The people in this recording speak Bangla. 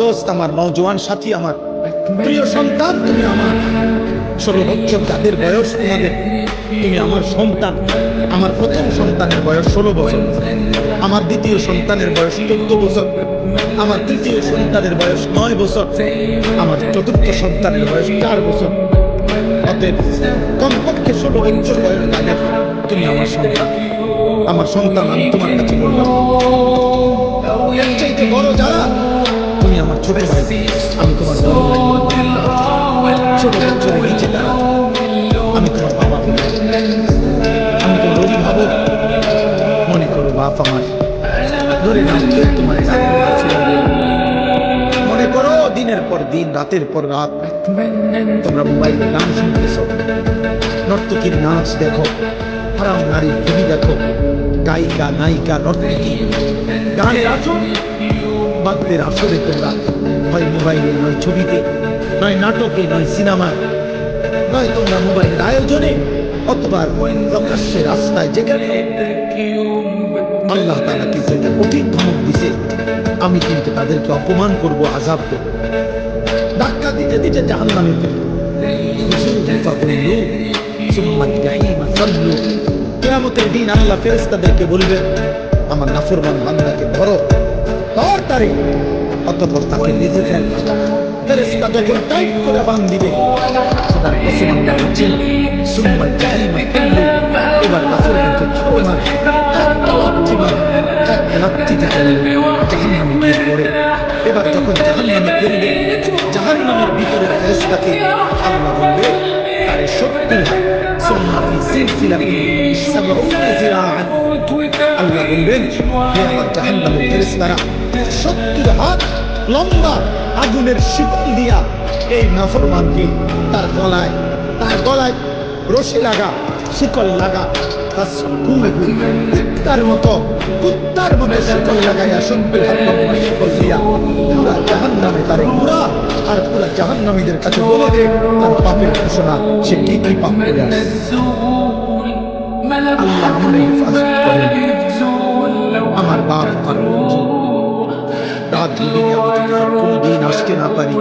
দোস্ত আমার, নওজোয়ান সাথী আমার, প্রিয় সন্তান, তুমি আমার 16 বছর যাদের বয়স তোমাদের, তুমি আমার সন্তান। আমার প্রথম সন্তানের বয়স 16 বছর, আমার দ্বিতীয় সন্তানের বয়স 14 বছর, আমার তৃতীয় সন্তানের বয়স 9 বছর, আমার চতুর্থ সন্তানের বয়স 4 বছর। অতএব কমপক্ষে 16 বছর বয়স লাগে তুমি আমার সন্তান। আমার সন্তান আমি তোমার কাছে বললাম, এর চাইতে বড় যারা, তুমি আমার ছোট ভাই, আমি তোমার বড় ভাই। 16 বছরের নিচে যারা, আমি তোমার বাবা, আমি তোমার অভিভাবক। মনে করো বাপ আমার, ধরে নাও তোমার মনে করো দিনের পর দিন, রাতের পর রাত তোমরা মোবাইলে গান শুনতেছ, নর্তকীর নাচ দেখো, হারাম নারীর ছবি দেখো, গায়িকা নায়িকা নর্তকী গানের আসর বাদ্যের আসরে তোমরা হয় মোবাইলে, নয় ছবিতে, নয় নাটকে, নয় সিনেমায়, নয় তোমরা মোবাইলের আয়োজনে, অথবা প্রকাশ্যে রাস্তায়, যেখানে আল্লাহ তাআলা কিন্তু এটা কঠিন ধমক দিছে। আমি কিন্তু তাদেরকে অপমান করব, আযাব দেব, ধাক্কা দিতে দিতে জাহান্নামে ফেলব। কিয়ামতের দিন আল্লাহ ফেরেশতাদেরকে বলবেন, আমার নাফরমান বান্দাকে ধরো, ধর তারে, অতঃপর তাকে বেঁধে ফেল। ফেরেশতা যখন টাইট করে বাঁধ দিবে, তার কসম আল্লাহ বলছেন, সুম্মা জাহিমা সাল্লু, এবার নাফরমানকে ছোড়ো না, জাহান্নামে পড়ে। এবার যখন জাহান্নামে ফেলবে, জাহান্নামের ভিতরে ফেরেশতাকে আল্লাহ বলবে, তারে 70 হাত, সুম্মা ফি সিলসিলাতিন 70 যিরাআন, আল্লাহ বলবেন, হে আমার জাহান্নামের ফেরেশতারা, 70 হাত লম্বা আগুনের শিকল দিয়া এই নাফরমানকে তার গলায় রশি লাগা, শিকল লাগা, কুত্তার মতো শিকল লাগাইয়া, 70 হাত লম্বা শিকল দিয়া পুরা জাহান্নামে তারে পুরা, আর পুরা জাহান্নামীদের কাছে বলে দে তার পাপের ঘোষণা, সে কি কি পাপ করে আসছে। আল্লাহ আমাদের হেফাজত করেন। আমার বাপ, আমার রাত দুনিয়া কোনদিন আসতে না পারি,